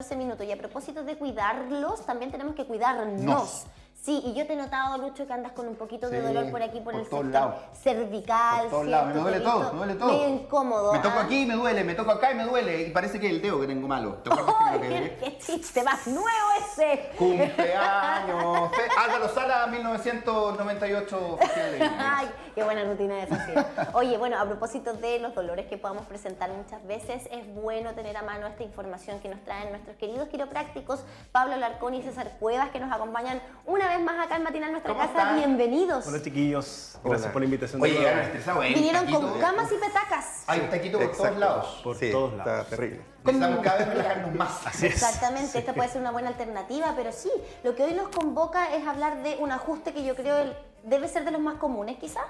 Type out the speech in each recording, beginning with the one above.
14 minutos. Y a propósito de cuidarlos, también tenemos que cuidarnos. Nos. Sí, y yo te he notado, Lucho, que andas con un poquito de Sí, dolor por aquí, por el todos sector lados. cervical. Por todos lados. Me ¿cierto? duele Te he todo, visto me duele todo. medio incómodo. Me toco ¿ah? aquí y me duele, me toco acá y me duele. Y parece que es el dedo que tengo malo. ¿Te acuerdas que me lo ¡Ay, quebré? qué chiste más nuevo ese! Cumpleaños. Álvaro Sala, 1998, oficial de Ay, qué buena rutina de esa. Oye, bueno, a propósito de los dolores que podamos presentar muchas veces, es bueno tener a mano esta información que nos traen nuestros queridos quiroprácticos Pablo Alarcón y César Cuevas, que nos acompañan una vez más acá en Matinal Nuestra ¿Cómo Casa. están? Bienvenidos. Hola chiquillos, gracias por la invitación. Oye, de llegaron nuevo. estresados, ¿eh? Vinieron Taquito. con camas y petacas. Hay un taquito por todos Exacto. lados. Por Sí, todos lados. está terrible. Necesitamos cada vez relajarnos más. Así es. Exactamente, esta puede ser una buena alternativa, pero sí, lo que hoy nos convoca es hablar de un ajuste que yo creo debe ser de los más comunes, quizás.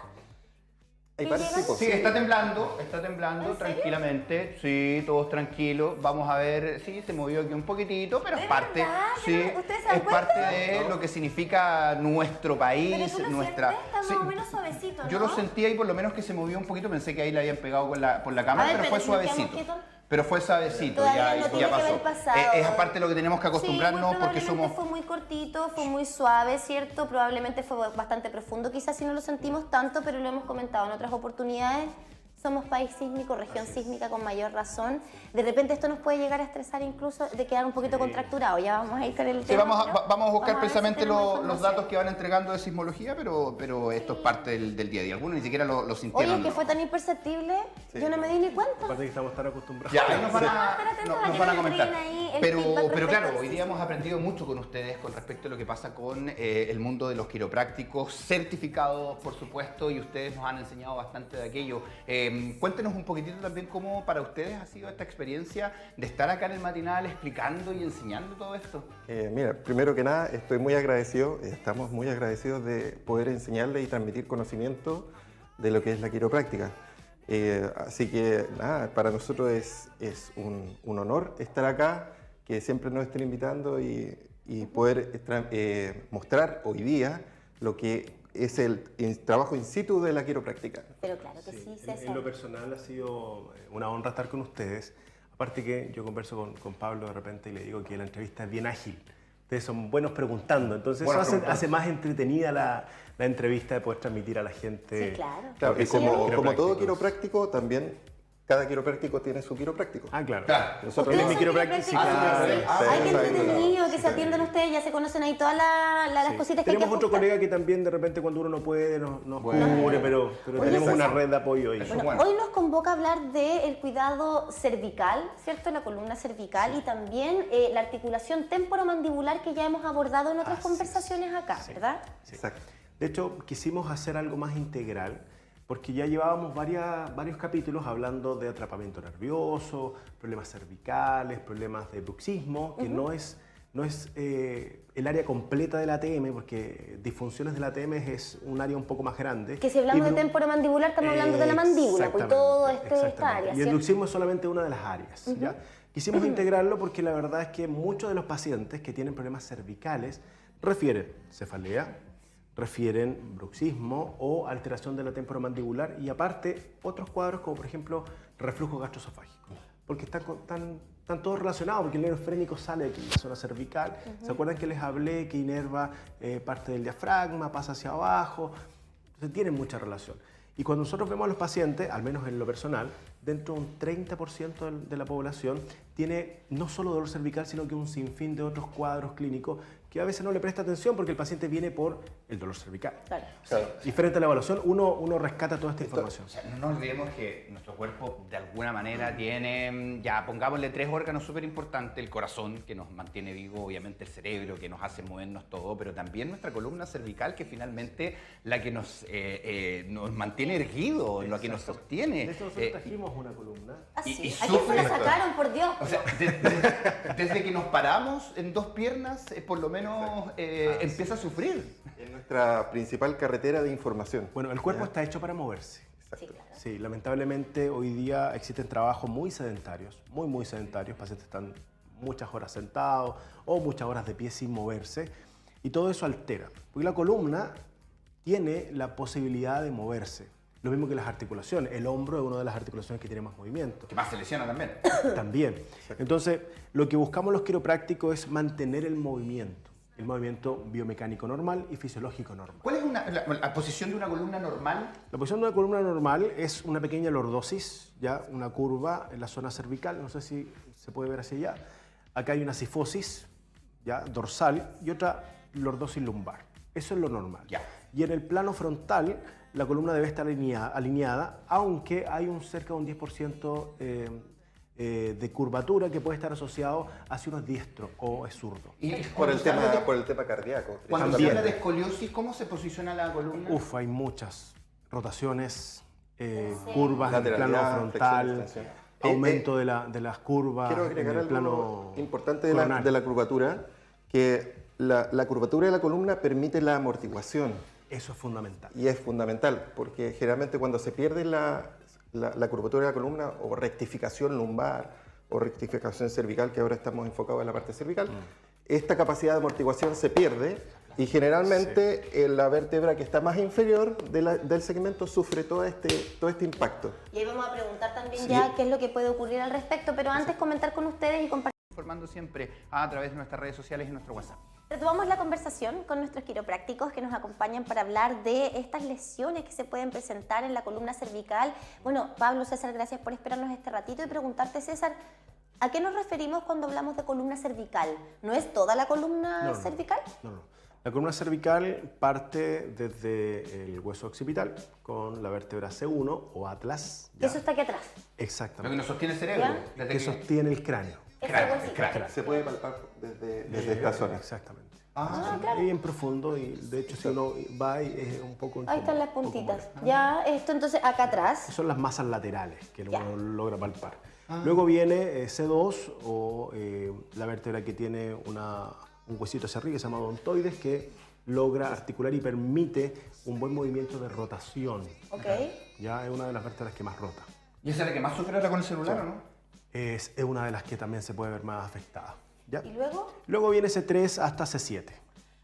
Hay ¿Te varios llegan? tipos. Sí, está temblando ¿En serio? tranquilamente. Sí, todos tranquilos. Vamos a ver, sí, se movió aquí un poquitito, pero ¿De es parte, verdad? sí, ¿Ustedes se dan es parte cuenta? de lo que significa nuestro país, Pero tú lo nuestra. sientes, está Sí, más o menos suavecito, ¿no? yo lo sentí ahí por lo menos que se movió un poquito, pensé que ahí le habían pegado por la cámara, A ver, pero fue pero si nos quedamos suavecito. quietos. Pero fue suavecito, Todavía ya, no tiene ya que pasó. haber pasado. Es aparte de lo que tenemos que acostumbrarnos sí, muy porque probablemente somos. fue muy cortito, fue muy suave, ¿cierto? Probablemente fue bastante profundo, quizás si no lo sentimos tanto, pero lo hemos comentado en otras oportunidades. Somos país sísmico, región sísmica con mayor razón. De repente esto nos puede llegar a estresar incluso de quedar un poquito contracturado. Ya vamos a ir con el Sí, tema. vamos a buscar Vamos a ver si precisamente tenemos los información. datos que van entregando de sismología, pero esto es parte del día a día. Algunos ni siquiera lo sintieron. Oye, es que fue tan imperceptible, yo no me di ni cuenta. Aparte que estamos tan acostumbrados. Ya, ahí nos van Sí. a, Estar atentos nos a que van a nos comentar. entreguen ahí el Pero, feedback pero respecto claro, al hoy día sismo. hemos aprendido mucho con ustedes con respecto a lo que pasa con el mundo de los quiroprácticos, certificados, por supuesto, y ustedes nos han enseñado bastante de aquello. Cuéntenos un poquitito también cómo para ustedes ha sido esta experiencia de estar acá en el matinal explicando y enseñando todo esto. Mira, primero que nada, estoy muy agradecido, estamos muy agradecidos de poder enseñarle y transmitir conocimiento de lo que es la quiropráctica. Así que nada, para nosotros es un honor estar acá, que siempre nos estén invitando y poder mostrar hoy día lo que es el trabajo in situ de la quiropráctica. Pero claro que sí, En César. lo personal ha sido una honra estar con ustedes. Aparte que yo converso con Pablo de repente y le digo que la entrevista es bien ágil. Ustedes son buenos preguntando, entonces Buenas eso preguntas. hace más entretenida la entrevista de poder transmitir a la gente. Sí, claro. Claro, y que somos como todo quiroprácticos. quiropráctico, también cada quiropráctico tiene su quiropráctico. Ah, claro. Claro. Nosotros Ustedes mi son quiropráctico, sí, quiroprácticos, claro. sí. Ah, Ay, qué está entretenido que sí, se atienden ustedes, ya se conocen ahí todas las Sí. cositas que hay que Tenemos otro ajustar. colega que también de repente cuando uno no puede nos Bueno. cubre, pero Oye, tenemos César. una red de apoyo ahí. Bueno, Bueno. hoy nos convoca a hablar del cuidado cervical, ¿cierto? La columna cervical y también la articulación temporomandibular que ya hemos abordado en otras Así conversaciones acá, Sí. ¿verdad? Sí. Exacto. De hecho, quisimos hacer algo más integral porque ya llevábamos varios capítulos hablando de atrapamiento nervioso, problemas cervicales, problemas de bruxismo, que no es el área completa del ATM, porque disfunciones del ATM es un área un poco más grande. Que si hablamos Y de temporomandibular estamos hablando de la mandíbula, pues todo esta área, Y el ¿cierto? bruxismo es solamente una de las áreas. ¿ya? Quisimos integrarlo porque la verdad es que muchos de los pacientes que tienen problemas cervicales refieren cefalea, refieren bruxismo o alteración de la temporomandibular y aparte otros cuadros como por ejemplo reflujo gastroesofágico. Porque están todos relacionados, porque el nervio frénico sale de aquí, la zona cervical. ¿Se acuerdan que les hablé que inerva parte del diafragma, pasa hacia abajo? Entonces tienen mucha relación. Y cuando nosotros vemos a los pacientes, al menos en lo personal, dentro de un 30% de la población tiene no solo dolor cervical, sino que un sinfín de otros cuadros clínicos que a veces no le presta atención porque el paciente viene por el dolor cervical. Claro. Y frente a la evaluación, uno rescata toda esta información. O sea, no nos olvidemos que nuestro cuerpo de alguna manera tiene, ya pongámosle 3 órganos súper importantes, el corazón que nos mantiene vivo, obviamente el cerebro que nos hace movernos todo, pero también nuestra columna cervical que finalmente la que nos mantiene erguido, la que nos sostiene. De hecho, nosotros trajimos una columna. Así. y ¿A quién se la sufre. sacaron, por Dios? O sea, desde que nos paramos en 2 piernas, por lo menos empieza a sufrir. Es nuestra principal carretera de información. Bueno, el cuerpo está hecho para moverse. Sí, claro. Sí, lamentablemente hoy día existen trabajos muy sedentarios, muy sedentarios, pacientes están muchas horas sentados o muchas horas de pie sin moverse y todo eso altera, porque la columna tiene la posibilidad de moverse. Lo mismo que las articulaciones. El hombro es una de las articulaciones que tiene más movimiento. Que más se lesiona también. También. Entonces, lo que buscamos los quiroprácticos es mantener el movimiento biomecánico normal y fisiológico normal. ¿Cuál es la posición de una columna normal? La posición de una columna normal es una pequeña lordosis, ya una curva en la zona cervical, no sé si se puede ver hacia allá. Acá hay una cifosis, ya dorsal, y otra lordosis lumbar. Eso es lo normal. Ya. Y en el plano frontal, la columna debe estar alineada, aunque hay cerca de un 10% de curvatura que puede estar asociado hacia uno es diestro o es zurdo. Y Por el tema cardíaco. Cuando se También. habla de escoliosis, ¿cómo se posiciona la columna? Uf, hay muchas rotaciones, curvas en el plano Lateralidad, frontal, flexión, extensión. aumento de las curvas Quiero en agregar el algo plano importante coronal. de la curvatura, que la curvatura de la columna permite la amortiguación. Eso es fundamental. Y es fundamental, porque generalmente cuando se pierde la curvatura de la columna, o rectificación lumbar, o rectificación cervical, que ahora estamos enfocados en la parte cervical, esta capacidad de amortiguación se pierde y generalmente la vértebra que está más inferior del segmento sufre todo este impacto. Y ahí vamos a preguntar también ya qué es lo que puede ocurrir al respecto, pero antes comentar con ustedes y compartir. Informando siempre a través de nuestras redes sociales y nuestro WhatsApp. Retomamos la conversación con nuestros quiroprácticos que nos acompañan para hablar de estas lesiones que se pueden presentar en la columna cervical. Bueno, Pablo, César, gracias por esperarnos este ratito y preguntarte, César, ¿a qué nos referimos cuando hablamos de columna cervical? ¿No es toda la columna cervical? No. La columna cervical parte desde el hueso occipital con la vértebra C1 o atlas. Que eso está aquí atrás. Lo que Exactamente. nos sostiene el cerebro. ¿Ya? Desde Que sostiene el cráneo. Ese Cráneo, huesito. cráneo. Se puede palpar desde esta zona. Exactamente. Claro. Bien profundo y de hecho si uno va y es un poco Ahí están incómodo, las un poco puntitas. molesto. Ya, esto entonces acá atrás. Son las masas laterales que Ya. uno logra palpar. Luego viene C2 o la vértebra que tiene un huesito hacia arriba que se llama odontoides que logra articular y permite un buen movimiento de rotación. Ok. Ya es una de las vértebras que más rota. ¿Y esa es la que más sufre ahora con el celular o no? Es una de las que también se puede ver más afectada. ¿Ya? ¿Y luego? Luego viene C3 hasta C7.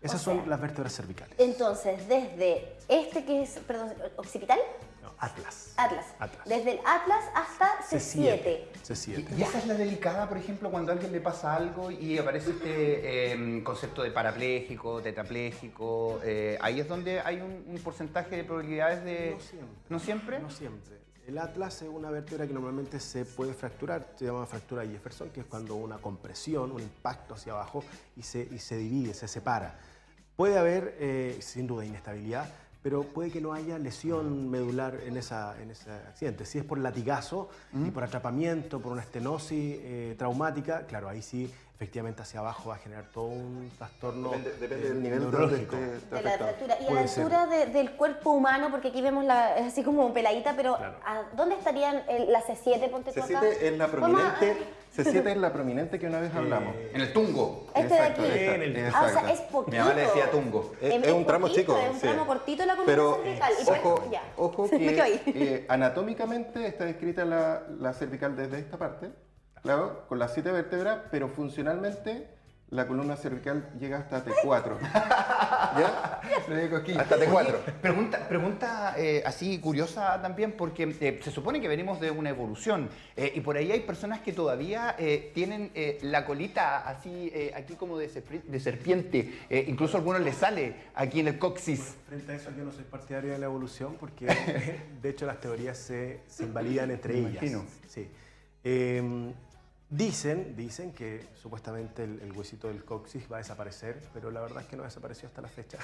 Esas son las vértebras cervicales. Entonces, desde este que es, perdón, occipital, No, atlas. Atlas. Atlas. Desde el Atlas hasta C7. C7. Y esa es la delicada, por ejemplo, cuando a alguien le pasa algo y aparece este concepto de parapléjico, tetrapléjico. Ahí es donde hay un porcentaje de probabilidades de... No siempre. ¿No siempre? No siempre. El atlas es una vértebra que normalmente se puede fracturar, se llama fractura de Jefferson, que es cuando una compresión, un impacto hacia abajo y se divide, se separa. Puede haber, sin duda, inestabilidad, pero puede que no haya lesión medular en ese accidente. Si es por latigazo y por atrapamiento, por una estenosis traumática, claro, ahí sí, efectivamente, hacia abajo va a generar todo un trastorno Depende del nivel donde neurológico. esté De la afectado. fractura. Y a la Puede ser. altura del cuerpo humano, porque aquí vemos así como peladita, pero Claro. ¿a dónde estarían la C7, ponte tú acá? C7 es la Vamos a- prominente, C7 es la prominente que una vez hablamos. En el tungo. Este de Exacto, aquí. exacto. O sea, es poquito. Mi mamá le decía tungo. Es un tramo poquito, chico. Es un sí. tramo cortito la columna Pero cervical. Y por ojo, eso, ya. ojo Me quedo ahí. que anatómicamente está descrita la cervical desde esta parte, claro, con las 7 vértebras, pero funcionalmente la columna cervical llega hasta T4. ¿Ya? Lo digo aquí. Hasta T4. Oye, pregunta así curiosa también, porque se supone que venimos de una evolución y por ahí hay personas que todavía tienen la colita así, aquí como de serpiente. Incluso a algunos les sale aquí en el coxis. Frente a eso yo no soy partidario de la evolución porque de hecho las teorías se invalidan entre ellas. imagino. Sí. Dicen que supuestamente el huesito del coxis va a desaparecer, pero la verdad es que no desapareció hasta la fecha.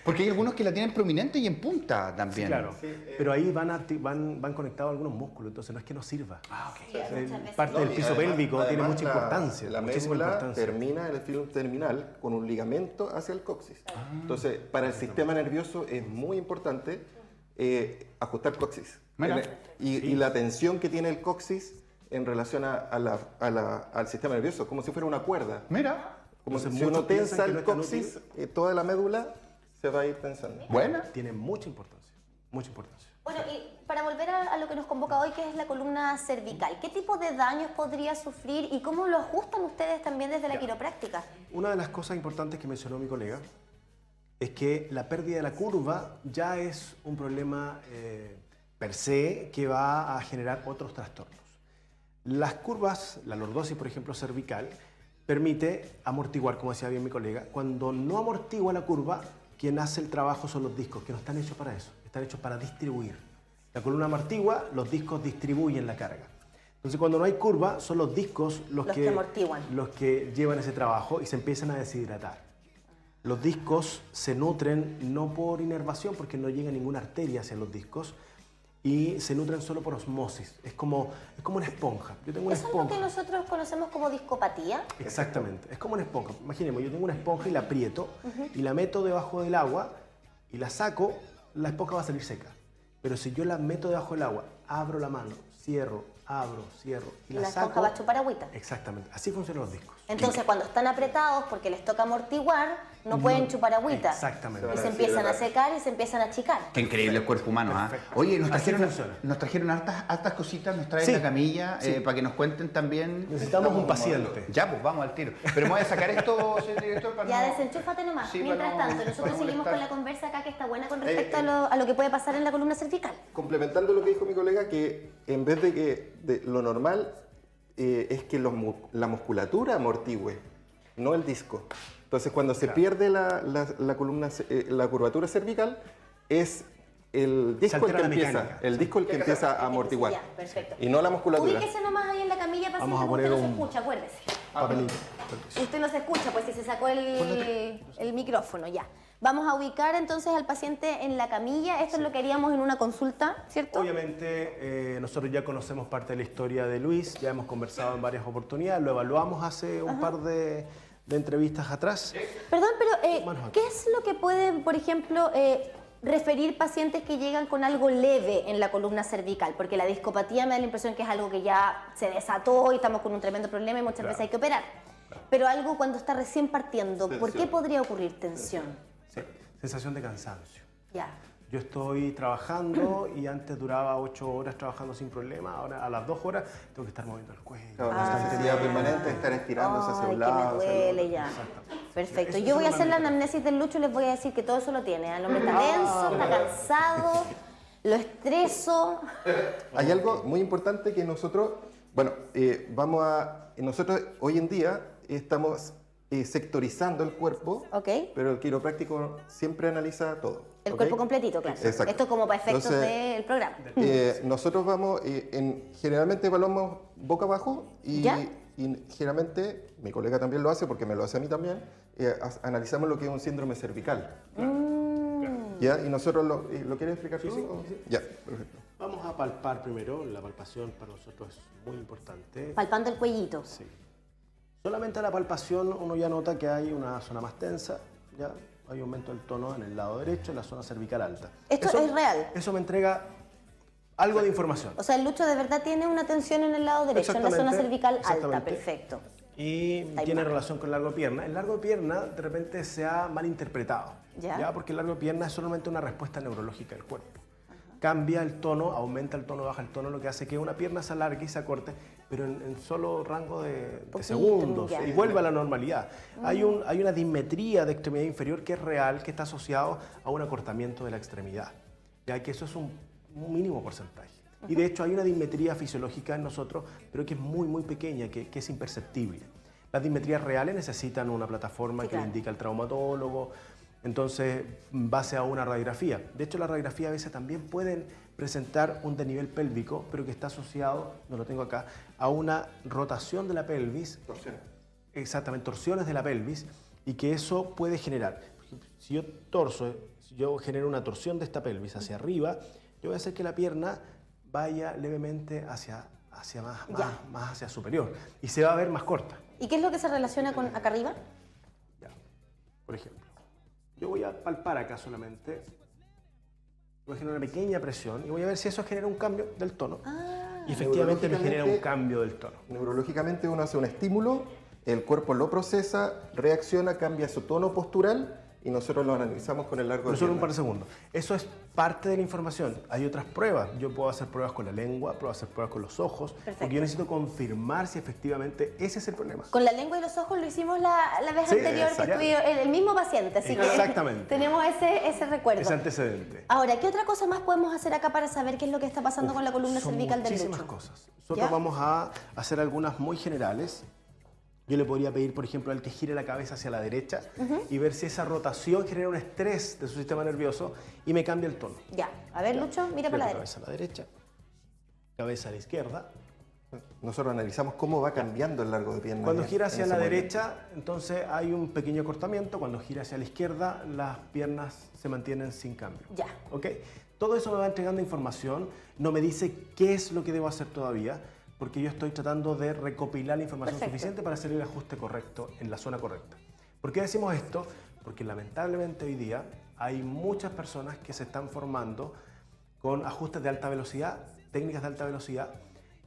Porque hay algunos que la tienen prominente y en punta también. Claro, pero ahí van conectados algunos músculos, entonces no es que no sirva. Ah, ok. Sí, muchas veces. Parte del Y piso además- pélvico tiene además mucha importancia. La muchísima médula importancia. termina, el filum terminal, con un ligamento hacia el coxis. Entonces, para el sistema nervioso es muy importante ajustar coxis. Mira. Y la tensión que tiene el coxis en relación al sistema nervioso, como si fuera una cuerda. Mira. Como Entonces, si uno muchos piensan tensa que no el es tan coxis, toda la médula se va a ir tensando. Buena. Tiene mucha importancia, mucha importancia. Bueno, y para volver a lo que nos convoca hoy, que es la columna cervical, ¿qué tipo de daños podría sufrir y cómo lo ajustan ustedes también desde la quiropráctica? Una de las cosas importantes que mencionó mi colega es que la pérdida de la curva ya es un problema per se que va a generar otros trastornos. Las curvas, la lordosis, por ejemplo, cervical, permite amortiguar, como decía bien mi colega. Cuando no amortigua la curva, quien hace el trabajo son los discos, que no están hechos para eso, están hechos para distribuir. La columna amortigua, los discos distribuyen la carga. Entonces, cuando no hay curva, son los discos los que amortiguan. Los que llevan ese trabajo y se empiezan a deshidratar. Los discos se nutren no por inervación, porque no llega ninguna arteria hacia los discos, y se nutren solo por osmosis. Es como una esponja. Yo tengo una ¿Eso esponja. es lo que nosotros conocemos como discopatía? Exactamente. Es como una esponja. Imaginemos, yo tengo una esponja y la aprieto y la meto debajo del agua y la saco, la esponja va a salir seca. Pero si yo la meto debajo del agua, abro la mano, cierro, abro, cierro y la saco... La esponja va a chupar agüita. Exactamente. Así funcionan los discos. Entonces, cuando están apretados, porque les toca amortiguar, no pueden chupar agüita. Exactamente. Y se empiezan a secar y se empiezan a achicar. Qué increíble el cuerpo humano, ¿ah? Perfecto. Oye, nos Así trajeron, funciona. nos trajeron hartas cositas, nos traen Sí. la camilla, Sí. para que nos cuenten también. Necesitamos un paciente. Ya, pues vamos al tiro. Pero me voy a sacar esto, señor director, para Ya no- desenchúfate nomás. Sí, Mientras para no- tanto, nosotros para no seguimos molestar. con la conversa acá que está buena con respecto a lo que puede pasar en la columna cervical. Complementando lo que dijo mi colega, que en vez de que lo normal es que la musculatura amortigüe, no el disco. Entonces, cuando se pierde la columna, la curvatura cervical, es el disco el altera que la empieza, mecánica. el disco el que empieza a amortiguar. Ya, perfecto. Y no la musculatura. Ubíquese nomás ahí en la camilla, paciente, Vamos a porque usted poner no se un- escucha, acuérdese. Papelito. Usted no se escucha, pues si se sacó el micrófono, ya. Vamos a ubicar entonces al paciente en la camilla. Esto es lo que haríamos en una consulta, ¿cierto? Obviamente, nosotros ya conocemos parte de la historia de Luis, ya hemos conversado en varias oportunidades, lo evaluamos hace un par de entrevistas atrás. Perdón, pero Manos aquí. ¿qué es lo que pueden, por ejemplo, referir pacientes que llegan con algo leve en la columna cervical? Porque la discopatía me da la impresión que es algo que ya se desató y estamos con un tremendo problema y muchas veces hay que operar. Pero algo cuando está recién partiendo, ¿por qué podría ocurrir tensión? Sí, sensación de cansancio. Ya. Yo estoy trabajando y antes duraba 8 horas trabajando sin problema, ahora a las 2 horas tengo que estar moviendo el cuello. Claro, una sensibilidad permanente, estar estirándose hacia Ay, un que lado. me hacia el duele otro. ya. Perfecto. Eso Yo voy a es hacer la una anamnesis del Lucho y les voy a decir que todo eso lo tiene. El hombre está denso, está cansado, lo estreso. Hay algo muy importante que nosotros, bueno, nosotros hoy en día estamos sectorizando el cuerpo, ¿Ok? pero el quiropráctico siempre analiza todo. El ¿ok? cuerpo completito, claro. Exacto. Esto es como para efectos Entonces, del programa. Nosotros vamos, generalmente evaluamos boca abajo y ¿Ya? generalmente, mi colega también lo hace porque me lo hace a mí también, analizamos lo que es un síndrome cervical. ¿Ya? ¿Y nosotros lo quieres explicar tú? ¿O sí? Ya, perfecto. Vamos a palpar primero, la palpación para nosotros es muy importante. Palpando el cuellito. Sí. Solamente a la palpación uno ya nota que hay una zona más tensa, ya hay aumento del tono en el lado derecho, en la zona cervical alta. ¿Esto es real? Eso me entrega algo de información. O sea, el Lucho de verdad tiene una tensión en el lado derecho, en la zona Exactamente, cervical alta. exactamente. Perfecto. Y Está tiene mal. relación con el largo de pierna. El largo de pierna de repente se ha malinterpretado, ¿Ya? Porque el largo de pierna es solamente una respuesta neurológica del cuerpo. Cambia el tono, aumenta el tono, baja el tono, lo que hace que una pierna se alargue y se acorte, pero en solo rango de Poquito, segundos, ya. y vuelve a la normalidad. Hay una dismetría de extremidad inferior que es real, que está asociado a un acortamiento de la extremidad, ya que eso es un mínimo porcentaje. Y de hecho hay una dismetría fisiológica en nosotros, pero que es muy, muy pequeña, que es imperceptible. Las dismetrías reales necesitan una plataforma Sí, que le claro. indica al traumatólogo, entonces, en base a una radiografía. De hecho, la radiografía a veces también pueden presentar un desnivel pélvico, pero que está asociado, no lo tengo acá, a una rotación de la pelvis. Torsiones. Exactamente, torsiones de la pelvis, y que eso puede generar. Si yo genero una torsión de esta pelvis hacia arriba, yo voy a hacer que la pierna vaya levemente hacia más hacia superior, y se va a ver más corta. ¿Y qué es lo que se relaciona con acá arriba? Ya. Por ejemplo, yo voy a palpar acá solamente, voy a generar una pequeña presión y voy a ver si eso genera un cambio del tono. Y efectivamente me genera un cambio del tono. Neurológicamente uno hace un estímulo, el cuerpo lo procesa, reacciona, cambia su tono postural y nosotros lo analizamos con el largo de Solo un pierna. par de segundos. Eso es parte de la información. Hay otras pruebas. Yo puedo hacer pruebas con la lengua, puedo hacer pruebas con los ojos, porque yo necesito confirmar si efectivamente ese es el problema. Con la lengua y los ojos lo hicimos la vez Sí, anterior que exacto. estuvimos, el mismo paciente, así Exactamente. que tenemos ese recuerdo. Ese antecedente. Ahora, ¿qué otra cosa más podemos hacer acá para saber qué es lo que está pasando con la columna Son cervical del muchísimas Lucho? cosas. Nosotros ¿Ya? vamos a hacer algunas muy generales. Yo le podría pedir, por ejemplo, al que gire la cabeza hacia la derecha y ver si esa rotación genera un estrés de su sistema nervioso y me cambia el tono. Ya, a ver, Lucho, mira para la derecha. Cabeza a la derecha, cabeza a la izquierda. Nosotros analizamos cómo va cambiando el largo de pierna. Cuando en- gira en hacia ese la movimiento. derecha, entonces hay un pequeño acortamiento. Cuando gira hacia la izquierda, las piernas se mantienen sin cambio. Ya. ¿Ok? Todo eso me va entregando información, no me dice qué es lo que debo hacer todavía, porque yo estoy tratando de recopilar la información Perfecto. suficiente para hacer el ajuste correcto en la zona correcta. ¿Por qué decimos esto? Porque lamentablemente hoy día hay muchas personas que se están formando con ajustes de alta velocidad, técnicas de alta velocidad,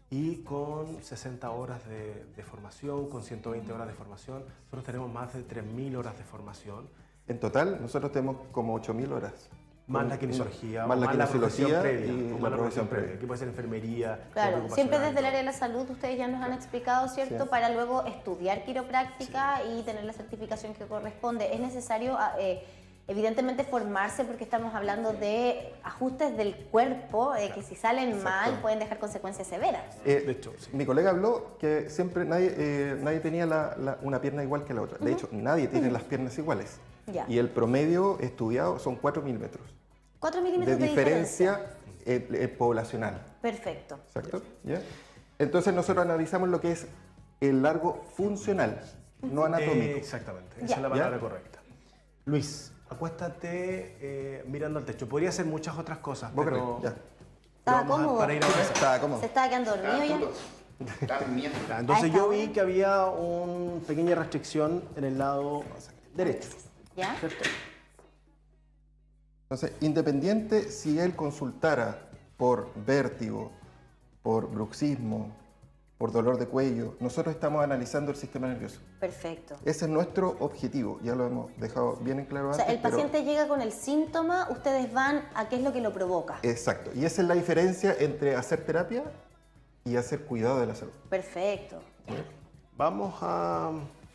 y con 60 horas de formación, con 120 horas de formación. Nosotros tenemos más de 3.000 horas de formación, En total, nosotros tenemos como 8.000 horas. más Con- la kinesiología, más o la más la kinesiología profesión previa, y o la más la profesión previa. que puede ser enfermería. Claro, siempre desde el área área de la salud ustedes ya nos han explicado, ¿cierto? Sí. Para luego estudiar quiropráctica y tener la certificación que corresponde. Es necesario, evidentemente, formarse porque estamos hablando de ajustes del cuerpo que si salen mal pueden dejar consecuencias severas. De hecho, sí. Mi colega habló que siempre nadie tenía una pierna igual que la otra. De hecho, nadie tiene las piernas iguales. Ya. Y el promedio estudiado son 4 milímetros 4 de milímetros de diferencia poblacional. Perfecto. ¿Exacto? ¿Ya? Entonces nosotros analizamos lo que es el largo funcional, no anatómico. Exactamente, Ya. esa es la palabra ¿Ya? correcta. Luis, acuéstate mirando al techo. Podría hacer muchas otras cosas, Bócale, pero ya. Estaba vamos a- cómodo. para ir a empezar. Estaba cómodo. Se estaba quedando dormido ya. Está durmiendo. Ya, entonces Ahí está. yo vi que había una pequeña restricción en el lado derecho. ¿Ya? ¿Cierto? Entonces, independiente si él consultara por vértigo, por bruxismo, por dolor de cuello, nosotros estamos analizando el sistema nervioso. Perfecto. Ese es nuestro objetivo, ya lo hemos dejado bien en claro O antes. sea, el pero- paciente llega con el síntoma, ustedes van a qué es lo que lo provoca. Exacto, y esa es la diferencia entre hacer terapia y hacer cuidado de la salud. Perfecto. Vamos a...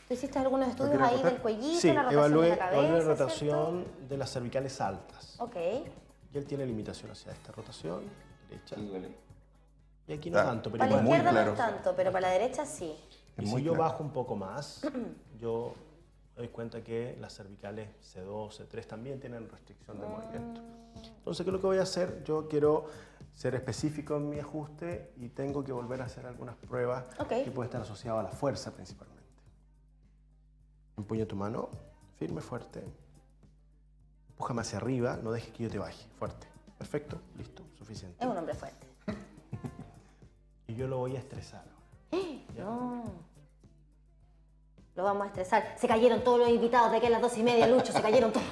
¿Tú hiciste algunos estudios quieres ahí acotar? del cuellito, Sí, la rotación evalué, de la cabeza? evalué la ¿cierto? rotación de las cervicales altas. Ok. Y él tiene limitación hacia esta rotación, derecha. Y aquí no Está tanto, pero Para la muy igual. izquierda no claro. es tanto, pero para la derecha sí. Y Es si muy yo claro. bajo un poco más, yo me doy cuenta que las cervicales C2, C3 también tienen restricción de movimiento. Entonces, ¿qué es lo que voy a hacer? Yo quiero ser específico en mi ajuste y tengo que volver a hacer algunas pruebas Ok. que pueden estar asociadas a la fuerza principalmente. Empuña tu mano, firme, fuerte. Empújame hacia arriba, no dejes que yo te baje, fuerte. Perfecto, listo, suficiente. Es un hombre fuerte. Y yo lo voy a estresar ahora. No. Lo vamos a estresar. Se cayeron todos los invitados de aquí a las 2:30, Lucho, se cayeron todos.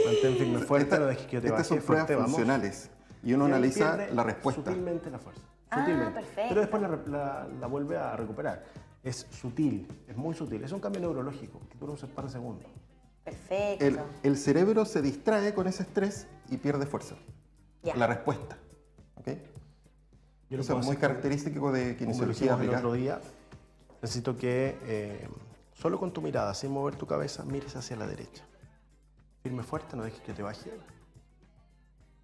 Mantén firme, fuerte, no dejes que yo te baje, Estas son pruebas fuerte, vamos. funcionales y uno Y él analiza pierde la respuesta. Sutilmente la fuerza. Ah, Sutilmente. perfecto. Pero después la vuelve a recuperar. Es sutil, es muy sutil. Es un cambio neurológico que dura un par de segundos. Perfecto. El cerebro se distrae con ese estrés y pierde fuerza. Ya. La respuesta. ¿Ok? Yo lo Eso puedo es muy hacer característico de como lo kinesiología hicimos el aplicada. otro día. Necesito que solo con tu mirada, sin mover tu cabeza, mires hacia la derecha. Firme fuerte, no dejes que te baje.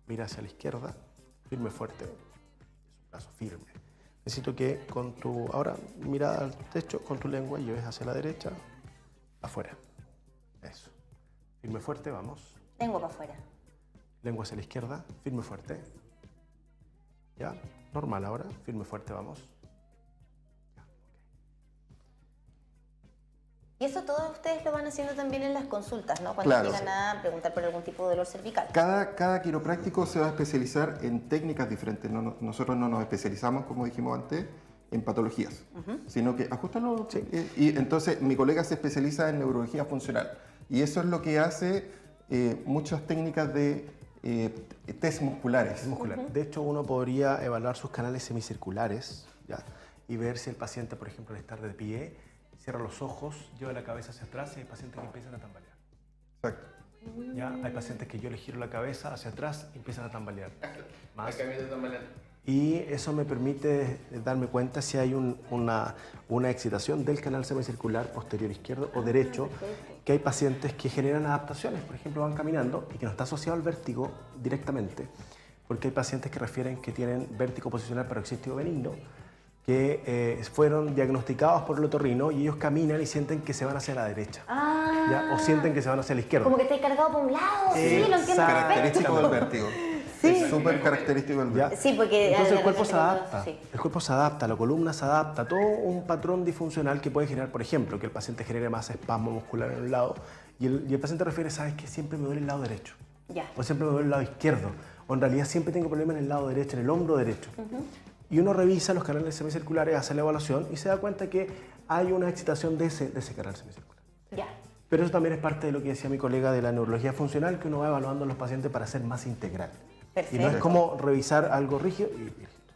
Mira hacia la izquierda, firme fuerte. Es un brazo firme. Necesito que con tu, ahora mirada al techo, con tu lengua, lleves hacia la derecha, afuera. Eso. Firme fuerte, vamos. Tengo para afuera. Lengua hacia la izquierda, firme fuerte. Ya, normal ahora, firme fuerte, vamos. Y eso todos ustedes lo van haciendo también en las consultas, ¿no? Cuando Claro. llegan a preguntar por algún tipo de dolor cervical. Cada quiropráctico se va a especializar en técnicas diferentes. Nosotros no nos especializamos, como dijimos antes, en patologías, sino que ajustalo. Y entonces mi colega se especializa en neurología funcional. Y eso es lo que hace muchas técnicas de test musculares. Muscular. De hecho, uno podría evaluar sus canales semicirculares, ¿ya? Y ver si el paciente, por ejemplo, al estar de pie, cierra los ojos, lleva la cabeza hacia atrás y hay pacientes que empiezan a tambalear. Exacto. ¿Ya? Hay pacientes que yo les giro la cabeza hacia atrás y empiezan a tambalear. Más. Y eso me permite darme cuenta si hay una excitación del canal semicircular posterior izquierdo o derecho, que hay pacientes que generan adaptaciones, por ejemplo, van caminando y que no está asociado al vértigo directamente, porque hay pacientes que refieren que tienen vértigo posicional paroxístico benigno, que fueron diagnosticados por el otorrino y ellos caminan y sienten que se van hacia la derecha. ¿Ya? O sienten que se van hacia la izquierda. Como que estáis cargado por un lado, sí, lo entiendo perfecto. Característico del vértigo. Sí. Es súper característico del vértigo. Sí, porque... Entonces el cuerpo se adapta, sí. el cuerpo se adapta, la columna se adapta, todo un patrón disfuncional que puede generar, por ejemplo, que el paciente genere más espasmo muscular en un lado y el paciente refiere, ¿sabes qué? Siempre me duele el lado derecho. Ya. O siempre me duele el lado izquierdo. O en realidad siempre tengo problemas en el lado derecho, en el hombro derecho. Y uno revisa los canales semicirculares, hace la evaluación y se da cuenta que hay una excitación de ese canal semicircular. Ya. Pero eso también es parte de lo que decía mi colega de la neurología funcional, que uno va evaluando a los pacientes para ser más integral. Perfecto. Y no es como revisar algo rígido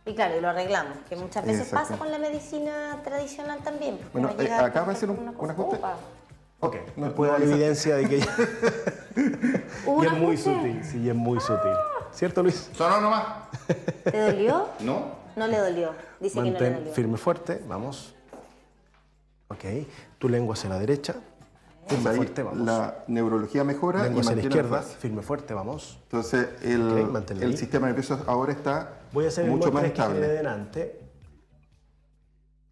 Y claro, y lo arreglamos, que muchas veces Exacto. pasa con la medicina tradicional también. porque Bueno, uno llega acá va a ser con un cosa, ajuste. opa. Ok, No, me puede dar esa- evidencia de que ¿Un y es muy ajuste? sutil, sí, es muy sutil. ¿Cierto, Luis? Sonó nomás. ¿Te dolió? ¿No? No le dolió. Dice que no le Mantén dolió. firme, fuerte, vamos. Ok, tu lengua hacia la derecha, firme, Ahí fuerte, vamos. la neurología mejora Lengua y hacia la mantiene izquierda, fuerza. firme, fuerte, vamos. Entonces Ok, manténla ahí. el sistema nervioso ahora está Voy a hacer el mucho mismo más estrés que generé estable. delante.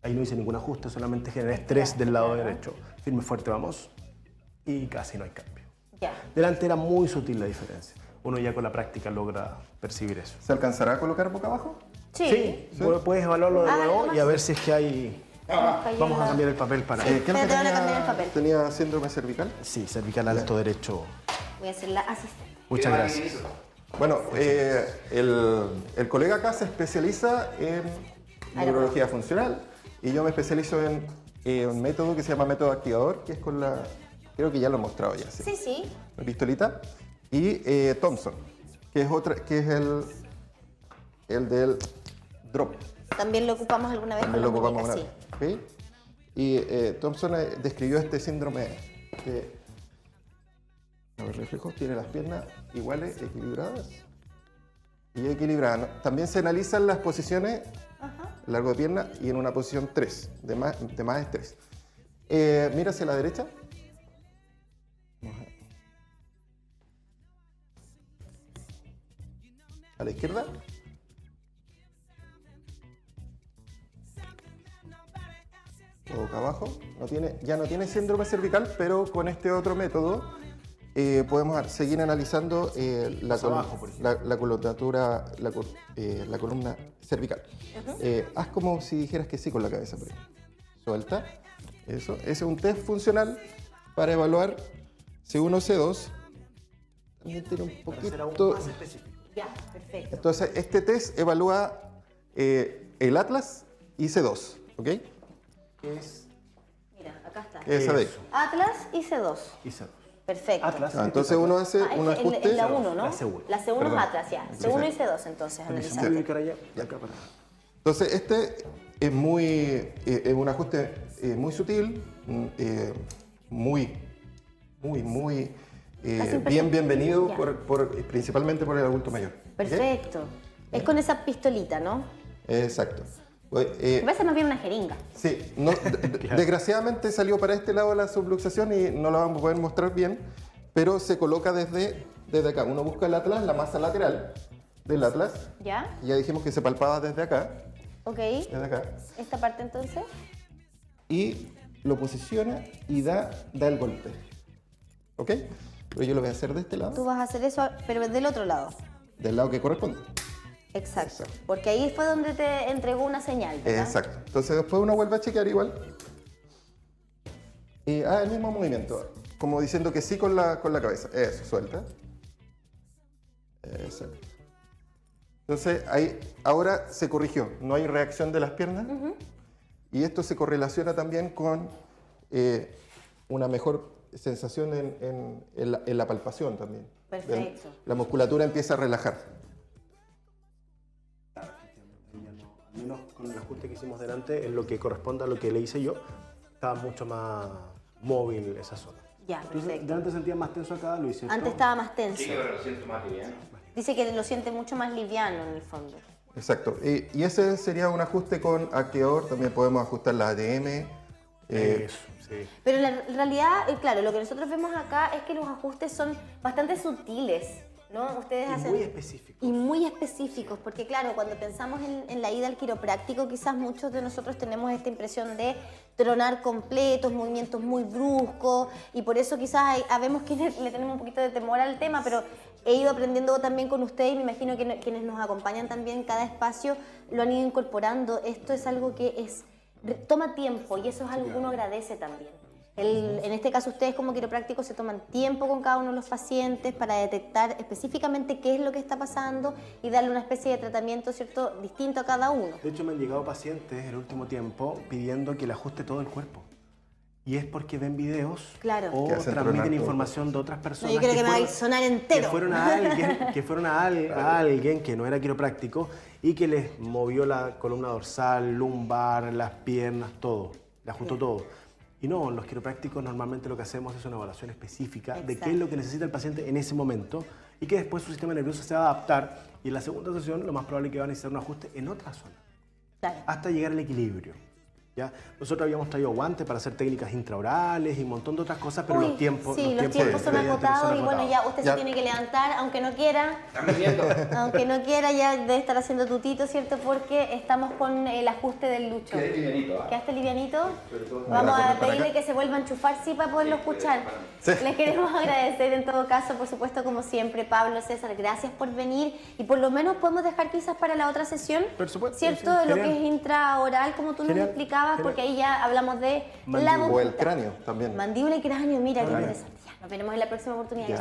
Ahí no hice ningún ajuste, solamente generé estrés del lado derecho. Firme, fuerte, vamos. Y casi no hay cambio. Ya. Delante era muy sutil la diferencia. Uno ya con la práctica logra percibir eso. ¿Se alcanzará a colocar boca abajo? Sí. Puedes evaluarlo de Ah, nuevo nomás. y a ver si es que hay... Cayó Vamos a la- cambiar el papel para... ¿Qué es lo que Te van a cambiar el papel. tenía síndrome cervical? Sí, cervical alto derecho. Voy a ser la asistente. Muchas gracias. Bueno, el colega acá se especializa en neurología funcional y yo me especializo en un método que se llama método activador, que es con la... Creo que ya lo he mostrado ya, sí. Sí, sí. La pistolita. Y Thompson, que es, el del drop. También lo ocupamos alguna vez También con lo la ocupamos muñeca, una sí. vez. ¿Ok? Y Thompson describió este síndrome que, a ver, reflejo, tiene las piernas iguales, equilibradas y equilibradas, ¿no? También se analizan las posiciones largo de pierna y en una posición 3, de más estrés. Mira hacia la derecha. A la izquierda. Boca abajo. Ya no tiene síndrome cervical, pero con este otro método podemos seguir analizando abajo, por ejemplo. la columnatura, la columna cervical. Haz como si dijeras que sí con la cabeza, por ejemplo. Suelta. Eso. Ese es un test funcional para evaluar C1, C2. También tiene un poquito... Ya, perfecto. Entonces, este test evalúa el Atlas y C2, ¿ok? Mira, acá está. Esa de ahí. Atlas y C2. Y cerros. Perfecto. Atlas. Entonces uno hace un es ajuste. la 1, ¿no? La C1. La C1 Perdón. es Atlas, ya. C1 y C2, entonces, Voy a analizando. ubicar allá y acá para... Entonces, este es un ajuste muy sutil, muy bienvenido Ya. principalmente por el adulto mayor. ¿ok? Perfecto. Es con esa pistolita, ¿no? Exacto. Me parece más bien una jeringa. Sí, desgraciadamente salió para este lado la subluxación y no la vamos a poder mostrar bien, pero se coloca desde acá. Uno busca el atlas, la masa lateral del atlas. ¿Ya? Ya dijimos que se palpaba desde acá, Ok. desde acá. Esta parte entonces. Y lo posiciona y da el golpe. ¿Ok? Pero yo lo voy a hacer de este Tú lado, vas a hacer eso, pero del otro lado. del lado que corresponde. Exacto. Porque ahí fue donde te entregó una señal, ¿verdad? Exacto. Entonces después uno vuelve a chequear igual. Y el mismo movimiento, como diciendo que sí con la cabeza. Eso, suelta. Exacto. Entonces ahí ahora se corrigió, no hay reacción de las piernas. Y esto se correlaciona también con una mejor sensación en la palpación también. Perfecto. La musculatura empieza a relajar. Al menos con el ajuste que hicimos delante, en lo que corresponde a lo que le hice yo, estaba mucho más móvil esa zona. Ya, Entonces, perfecto. ¿de antes sentías más tenso acá, Luis? ¿cierto? Antes estaba más tenso. Sí, pero lo siento más liviano. Dice que lo siente mucho más liviano en el fondo. Exacto. Y ese sería un ajuste con activador. También podemos ajustar la ATM. Eso, sí. Pero en realidad, claro, lo que nosotros vemos acá es que los ajustes son bastante sutiles, ¿no? Ustedes Y hacen... muy específicos. Y muy específicos, porque claro, cuando pensamos en la ida al quiropráctico, quizás muchos de nosotros tenemos esta impresión de tronar completos, movimientos muy bruscos, y por eso quizás habemos quienes le tenemos un poquito de temor al tema, pero he ido aprendiendo también con ustedes y me imagino que quienes nos acompañan también en cada espacio lo han ido incorporando. Esto es algo que toma tiempo y eso es algo que uno agradece también. En este caso, ustedes como quiroprácticos se toman tiempo con cada uno de los pacientes para detectar específicamente qué es lo que está pasando y darle una especie de tratamiento, ¿cierto?, distinto a cada uno. De hecho, me han llegado pacientes el último tiempo pidiendo que le ajuste todo el cuerpo. Y es porque ven videos Claro. o Que hacen transmiten tronar todo. información de otras No, personas. yo creo que me va a fueron- sonar entero. Que fueron a alguien que no era quiropráctico y que les movió la columna dorsal, lumbar, las piernas, todo. Le ajustó todo. Y no, los quiroprácticos normalmente lo que hacemos es una evaluación específica de qué Exacto. es lo que necesita el paciente en ese momento y que después su sistema nervioso se va a adaptar y en la segunda sesión lo más probable es que va a necesitar un ajuste en otra zona Claro. hasta llegar al equilibrio. ¿Ya? Nosotros habíamos traído guantes para hacer técnicas intraorales y un montón de otras cosas, pero Uy, los tiempos, sí, los tiempos son evidentemente acotados son y bueno, ya usted Ya. se tiene que levantar, aunque no quiera. ¿Están vendiendo? Aunque no quiera, ya debe estar haciendo tutito, ¿cierto? Porque estamos con el ajuste del Lucho. Quedé livianito, ¿ah? ¿Quedaste livianito? Sobre todo con Vamos la a forma para pedirle acá. que se vuelva a enchufar, sí, para poderlo escuchar. Sí. Les queremos agradecer en todo caso, por supuesto, como siempre, Pablo, César, gracias por venir. Y por lo menos podemos dejar quizás para la otra sesión, Por supuesto, ¿cierto? sí, De lo que genial. es intraoral, como tú nos Genial, explicabas, genial. porque ahí ya hablamos de la Mandíbula. O el boquita. cráneo también. Mandíbula y cráneo, mira, qué Cráneo. interesante. Ya, nos veremos en la próxima oportunidad. Ya.